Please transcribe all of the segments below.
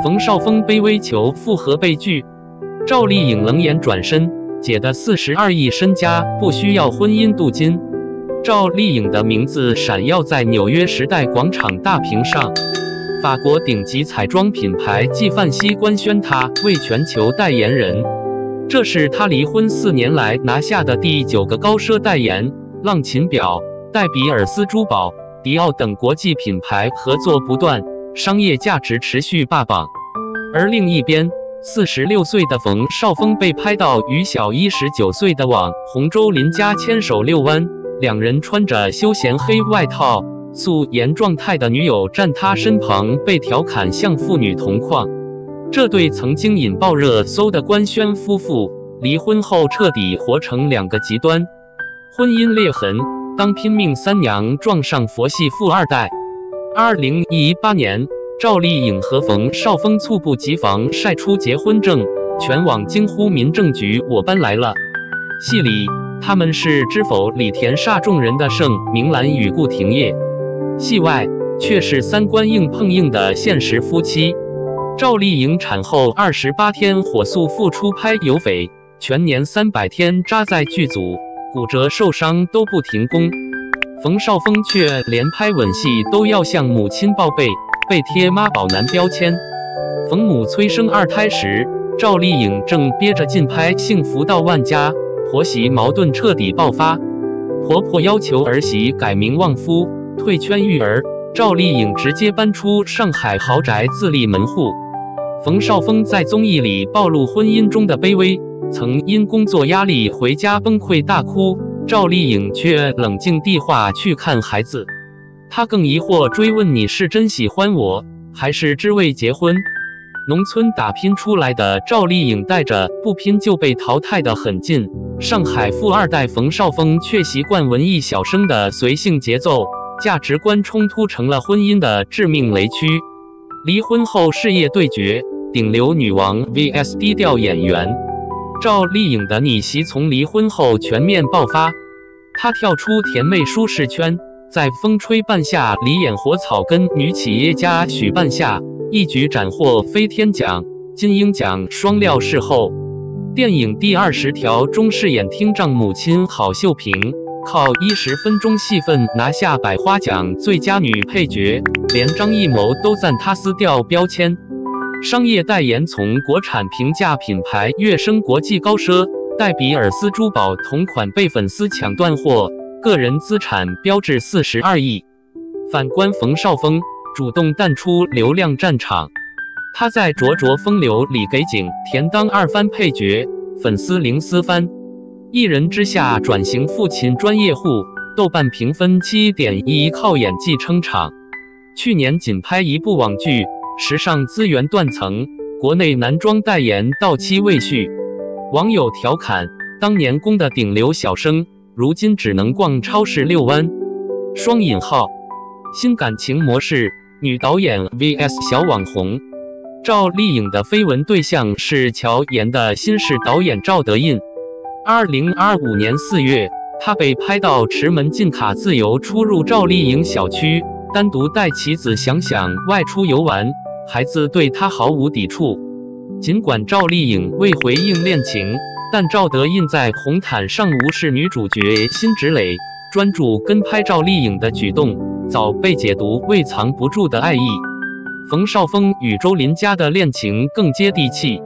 馮紹峰卑微求復合被拒，趙麗穎冷眼轉身，姐的42億身家不需要婚姻鍍金。趙麗穎的名字閃耀在紐約時代廣場大屏上，法國頂級彩妝品牌紀梵希官宣她為全球代言人。這是她離婚4年來拿下的第9個高奢代言，浪琴表、戴比爾斯珠寶、迪奧等國際品牌合作不斷，商業價值持續霸榜。而另一邊，46歲的馮紹峰被拍到與小19歲的網紅周琳家牽手遛彎，兩人穿着休閒黑外套，素顏狀態的女友站他身旁，被調侃像父女同框。這對曾經引爆熱搜的官宣夫婦，離婚後徹底活成兩個極端，婚姻裂痕，當拼命三娘撞上佛系富二代。2018年，趙麗穎和馮紹峰猝不及防曬出結婚證，全網驚呼民政局我搬來了。戲裡他們是知否裡田煞眾人的盛明蘭與顧廷燁，戲外卻是三觀硬碰硬的現實夫妻。趙麗穎產後28天火速復出拍《有匪》，全年300天扎在劇組，骨折受傷都不停工。馮紹峰卻連拍吻戲都要向母親報備，被貼媽寶男標籤。馮母催生2胎時，趙麗穎正憋着勁拍《幸福到萬家》，婆媳矛盾徹底爆發，婆婆要求兒媳改名旺夫，退圈育兒，趙麗穎直接搬出上海豪宅自立門戶。馮紹峰在綜藝裡暴露婚姻中的卑微，曾因工作壓力回家崩潰大哭，趙麗穎卻冷靜地話去看孩子。他更疑惑追問，你是真喜歡我，還是只為結婚？農村打拼出來的趙麗穎帶着不拼就被淘汰的狠勁，上海富二代馮紹峰卻習慣文藝小生的隨性節奏，價值觀衝突成了婚姻的致命雷區。離婚後事業對決，頂流女王 vs 低調演員。趙麗穎的逆襲從離婚後全面爆發，她跳出甜妹舒適圈，在《風吹半夏》裡演活草根女企業家許半夏，一舉斬獲飛天獎、金鷹獎雙料視後。電影《第20條》中飾演聽障母親郝秀萍，靠10分鐘戲份拿下百花獎最佳女配角，連張藝謀都讚她撕掉標籤。商業代言從國產平價品牌躍升國際高奢，戴比爾斯珠寶同款被粉絲搶斷貨，個人資產飆至42億。反觀馮紹峰，主動淡出流量戰場，他在《灼灼風流》裡給景甜當2番配角，粉絲零撕番。一人之下轉型父親專業戶，豆瓣評分7.1，靠演技撐場。去年僅拍一部網劇，時尚資源斷層，國內男裝代言到期未續。網友調侃，當年攻的頂流小生，如今只能逛超市遛彎。雙引號，新感情模式，女導演 vs 小網紅。趙麗穎的緋聞對象是喬妍的新式導演趙德胤。2025年4月，他被拍到池門禁卡自由出入趙麗穎小區，單獨帶其子想想外出遊玩，孩子對他毫無抵觸。儘管趙麗穎未回應戀情，但趙德胤在紅毯上無視女主角辛芷蕾，專注跟拍趙麗穎的舉動，早被解讀為藏不住的愛意。馮紹峰與周琳家的戀情更接地氣。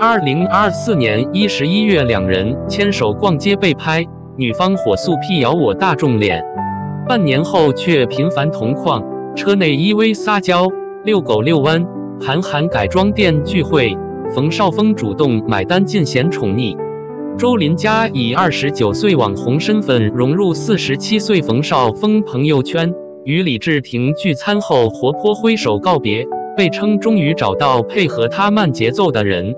2024年11月，兩人牽手逛街被拍，女方火速闢謠我大眾臉，半年後卻頻繁同框，車內依偎撒嬌，遛狗遛彎，韓寒改裝店聚會，馮紹峰主動買單盡顯寵溺。周琳家以29歲網紅身份融入47歲馮紹峰朋友圈，與李治廷聚餐後活潑揮手告別，被稱終於找到配合他慢節奏的人。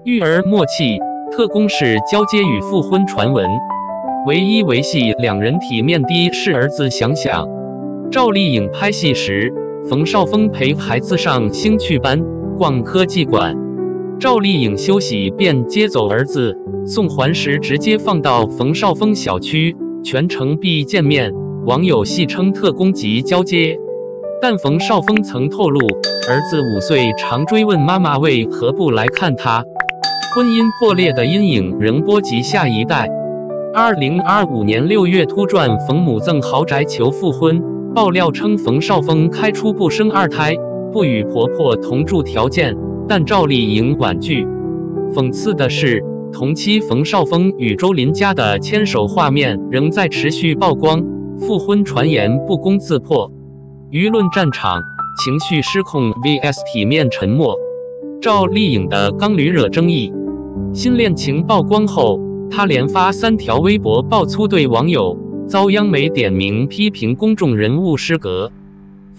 育兒默契，特工式交接與復婚傳聞。唯一維繫兩人體面的是兒子想想。趙麗穎拍戲時，馮紹峰陪孩子上興趣班、逛科技館。趙麗穎休息便接走兒子，送還時直接放到馮紹峰小區，全程必見面。網友戲稱特工級交接。但馮紹峰曾透露，兒子5歲常追問媽媽為何不來看他。婚姻破裂的陰影仍波及下一代。2025年6月突傳馮母贈豪宅求復婚，爆料稱馮紹峰開出不生2胎，不與婆婆同住條件，但趙麗穎婉拒。諷刺的是，同期馮紹峰與周琳家的牽手畫面仍在持續曝光，復婚傳言不攻自破。輿論戰場，情緒失控 vs 體面沉默。趙麗穎的剛旅惹爭議，新戀情曝光後，她連發3條微博爆粗對網友，遭央媒點名批評公眾人物失格。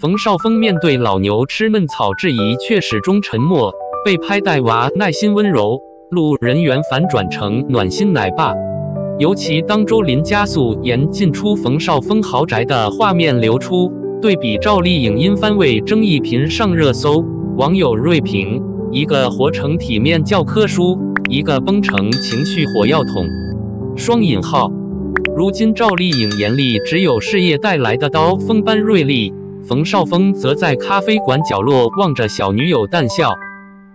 馮紹峰面對老牛吃嫩草質疑卻始終沉默，被拍帶娃耐心溫柔，路人緣反轉成暖心奶爸。尤其當周琳加速嚴進出馮紹峰豪宅的畫面流出，對比趙麗穎因番位爭議頻上熱搜，網友銳評：一個活成體面教科書，一個崩成情緒火藥桶。雙引號。如今趙麗穎眼裡只有事業帶來的刀鋒般銳利，馮紹峰則在咖啡館角落望着小女友淡笑。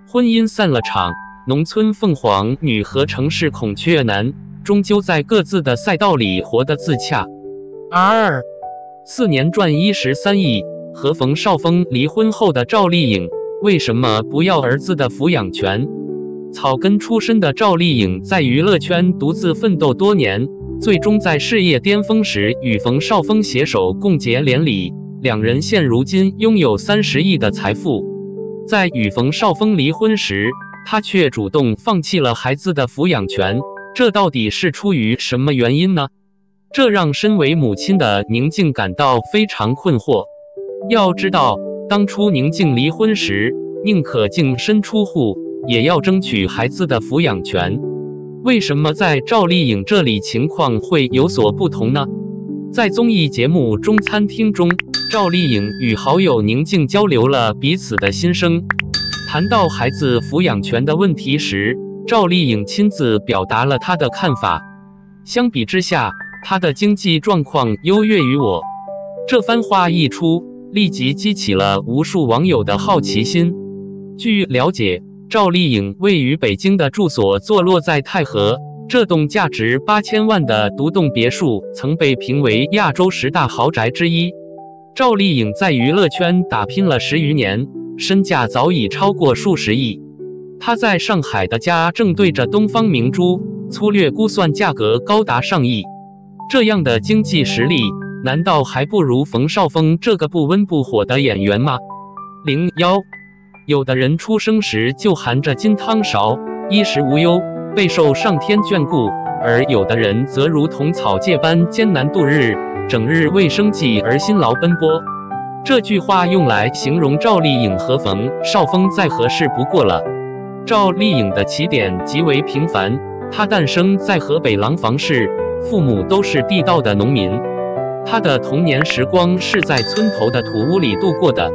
婚姻散了場，農村鳳凰女和城市孔雀男終究在各自的賽道裡活得自洽。4年賺13億，和馮紹峰離婚後的趙麗穎為什麼不要兒子的撫養權？草根出身的趙麗穎在娛樂圈獨自奮鬥多年，最終在事業巔峰時與馮紹峰攜手共結連理，兩人現如今擁有30億的財富。在與馮紹峰離婚時，她卻主動放棄了孩子的撫養權，這到底是出於什麼原因呢？這讓身為母親的寧靜感到非常困惑。要知道，當初寧靜離婚時，寧可淨身出戶，也要爭取孩子的撫養權。為什麼在趙麗穎這裡情況會有所不同呢？在綜藝節目《中餐廳》中，趙麗穎與好友寧靜交流了彼此的心聲。談到孩子撫養權的問題時，趙麗穎親自表達了她的看法。相比之下，她的經濟狀況優越於我。這番話一出，立即激起了無數網友的好奇心。據了解，趙麗穎位於北京的住所坐落在太和，這棟價值8000萬的獨棟別墅曾被評為亞洲10大豪宅之一。趙麗穎在娛樂圈打拼了10餘年，身價早已超過數十億。她在上海的家正對着東方明珠，粗略估算價格高達上億。這樣的經濟實力，難道還不如馮紹峰這個不溫不火的演員嗎？01，有的人出生時就含着金湯勺，衣食無憂，備受上天眷顧，而有的人則如同草芥般艱難度日，整日為生計而辛勞奔波。這句話用來形容趙麗穎和馮紹峰再合適不過了。趙麗穎的起點極為平凡，她誕生在河北廊坊市，父母都是地道的農民。她的童年時光是在村頭的土屋裡度過的。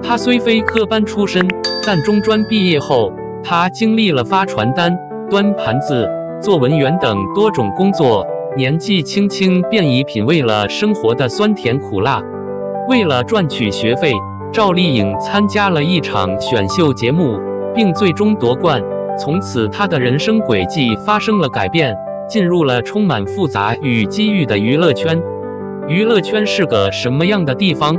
她雖非科班出身，但中專畢業後，她經歷了發傳單、端盤子、做文員等多種工作，年紀輕輕便已品味了生活的酸甜苦辣。為了賺取學費，趙麗穎參加了一場選秀節目，並最終奪冠。從此，她的人生軌跡發生了改變，進入了充滿複雜與機遇的娛樂圈。娛樂圈是個什麼樣的地方？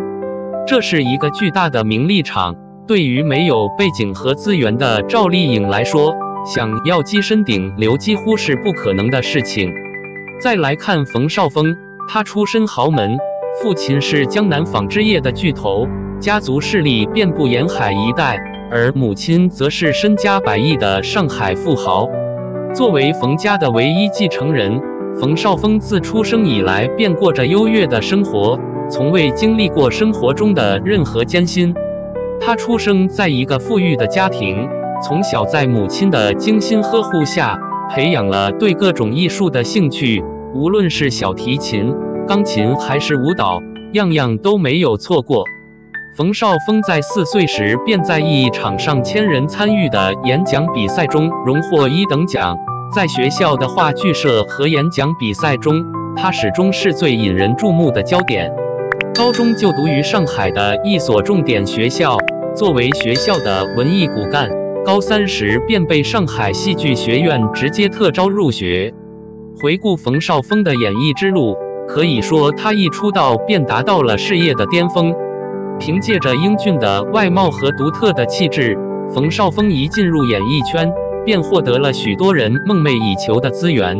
這是一個巨大的名利場，對於沒有背景和資源的趙麗穎來說，想要躋身頂流幾乎是不可能的事情。再來看馮紹峰，他出身豪門，父親是江南紡織業的巨頭，家族勢力遍布沿海一帶，而母親則是身家100億的上海富豪。作為馮家的唯一繼承人，馮紹峰自出生以來便過着優越的生活，從未經歷過生活中的任何艱辛。他出生在一個富裕的家庭，從小在母親的精心呵護下，培養了對各種藝術的興趣，無論是小提琴、鋼琴還是舞蹈，樣樣都沒有錯過。馮紹峰在4歲時便在一場上1000人參與的演講比賽中榮獲1等獎。在學校的話劇社和演講比賽中，他始終是最引人注目的焦點。高中就讀於上海的一所重點學校，作為學校的文藝骨幹，高3時便被上海戲劇學院直接特招入學。回顧馮紹峰的演藝之路，可以說他一出道便達到了事業的巔峰。憑借着英俊的外貌和獨特的氣質，馮紹峰一進入演藝圈，便獲得了許多人夢寐以求的資源。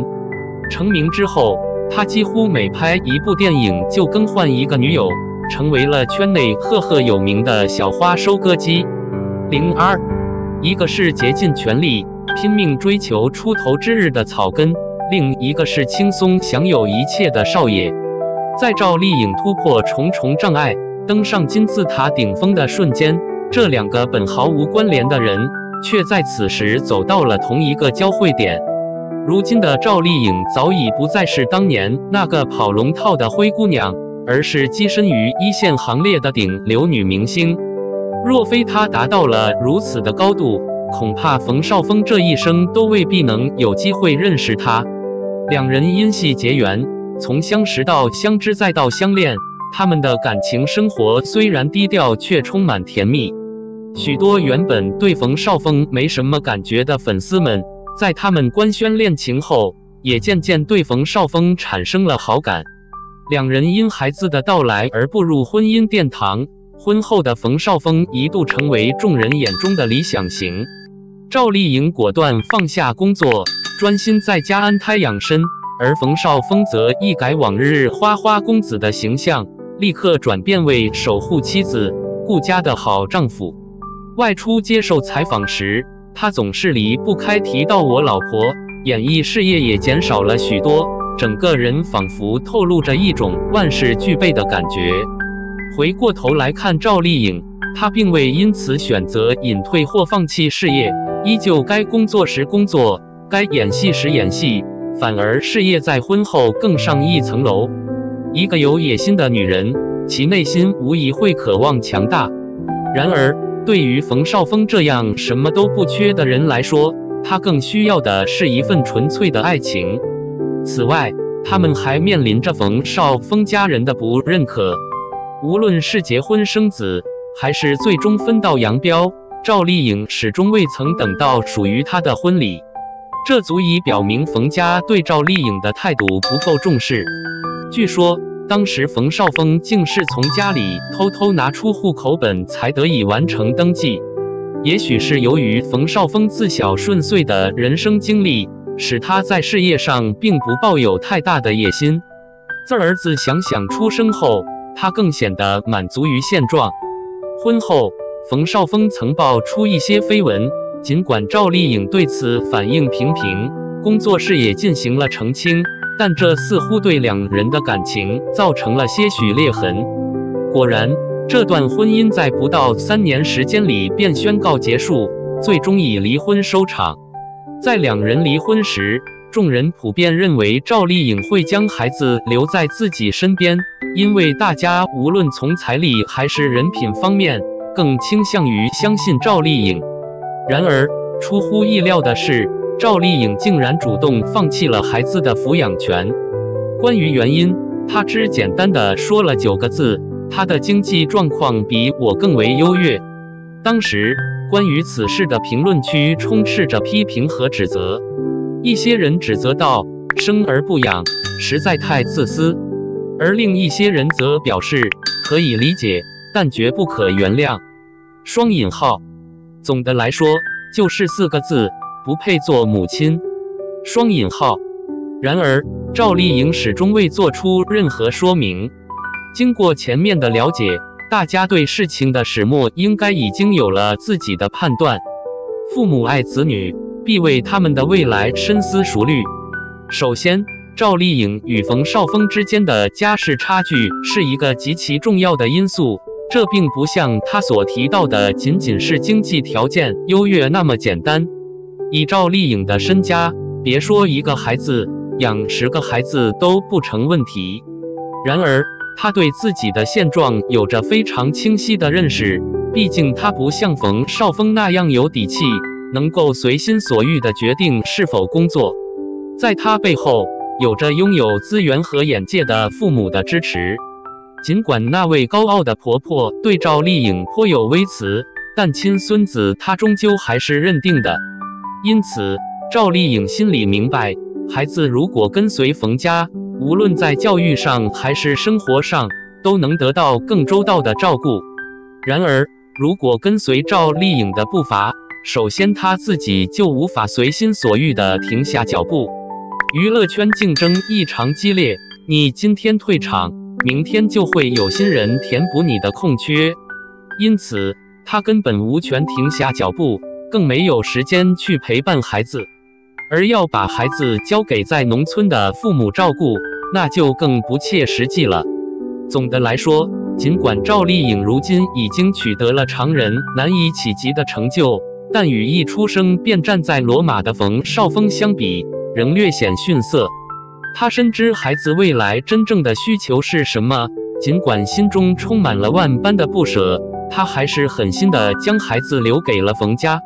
成名之後，他幾乎每拍一部電影就更換一個女友，成為了圈內赫赫有名的小花收割機。02，一個是竭盡全力拼命追求出頭之日的草根，另一個是輕鬆享有一切的少爺。在趙麗穎突破重重障礙，登上金字塔頂峰的瞬間，這兩個本毫無關聯的人，卻在此時走到了同一個交匯點。如今的趙麗穎早已不再是當年那個跑龍套的灰姑娘，而是躋身於一線行列的頂流女明星。若非她達到了如此的高度，恐怕馮紹峰這一生都未必能有機會認識她。兩人因戲結緣，從相識到相知再到相戀，他們的感情生活雖然低調，卻充滿甜蜜。許多原本對馮紹峰沒什麼感覺的粉絲們，在他們官宣戀情後，也漸漸對馮紹峰產生了好感。兩人因孩子的到來而步入婚姻殿堂，婚後的馮紹峰一度成為眾人眼中的理想型。趙麗穎果斷放下工作，專心在家安胎養身，而馮紹峰則一改往日花花公子的形象，立刻轉變為守護妻子、顧家的好丈夫。外出接受採訪時，他總是離不開提到我老婆，演藝事業也減少了許多，整個人仿佛透露着一種萬事俱備的感覺。回過頭來看趙麗穎，她並未因此選擇隱退或放棄事業，依舊該工作時工作，該演戲時演戲，反而事業在婚後更上一層樓。一個有野心的女人，其內心無疑會渴望強大。然而，對於馮紹峰這樣什麼都不缺的人來說，他更需要的是一份純粹的愛情。此外，他們還面臨着馮紹峰家人的不認可。無論是結婚生子，還是最終分道揚鑣，趙麗穎始終未曾等到屬於她的婚禮。這足以表明馮家對趙麗穎的態度不夠重視。據說，當時馮紹峰竟是從家裡偷偷拿出戶口本才得以完成登記。也許是由於馮紹峰自小順遂的人生經歷，使他在事業上並不抱有太大的野心。自兒子想想出生後，他更顯得滿足於現狀。婚後，馮紹峰曾爆出一些緋聞，儘管趙麗穎對此反應平平，工作室也進行了澄清，但這似乎對兩人的感情造成了些許裂痕。果然，這段婚姻在不到3年時間裡便宣告結束，最終以離婚收場。在兩人離婚時，眾人普遍認為趙麗穎會將孩子留在自己身邊，因為大家無論從財力還是人品方面，更傾向於相信趙麗穎。然而，出乎意料的是，趙麗穎竟然主動放棄了孩子的撫養權。關於原因，她只簡單地說了9個字：她的經濟狀況比我更為優越。當時，關於此事的評論區充斥着批評和指責。一些人指責道：生而不養，實在太自私；而另一些人則表示可以理解，但絕不可原諒。雙引號。總的來說，就是4個字：不配做母親。雙引號。然而，趙麗穎始終未做出任何說明。經過前面的了解，大家對事情的始末應該已經有了自己的判斷。父母愛子女，必為他們的未來深思熟慮。首先，趙麗穎與馮紹峰之間的家世差距是一個極其重要的因素，這並不像他所提到的僅僅是經濟條件優越那麼簡單。以趙麗穎的身家，別說1個孩子，養10個孩子都不成問題。然而，他對自己的現狀有着非常清晰的認識，畢竟他不像馮紹峰那樣有底氣，能夠隨心所欲地決定是否工作。在他背後，有着擁有資源和眼界的父母的支持。儘管那位高傲的婆婆對趙麗穎頗有微詞，但親孫子她終究還是認定的。因此，趙麗穎心裡明白，孩子如果跟隨馮家，無論在教育上還是生活上，都能得到更周到的照顧。然而，如果跟隨趙麗穎的步伐，首先她自己就無法隨心所欲地停下腳步。娛樂圈競爭異常激烈，你今天退場，明天就會有新人填補你的空缺。因此，她根本無權停下腳步，更沒有時間去陪伴孩子。而要把孩子交給在農村的父母照顧，那就更不切實際了。總的來說，儘管趙麗穎如今已經取得了常人難以企及的成就，但與一出生便站在羅馬的馮紹峰相比，仍略顯遜色。他深知孩子未來真正的需求是什麼，儘管心中充滿了萬般的不捨，他還是狠心地將孩子留給了馮家。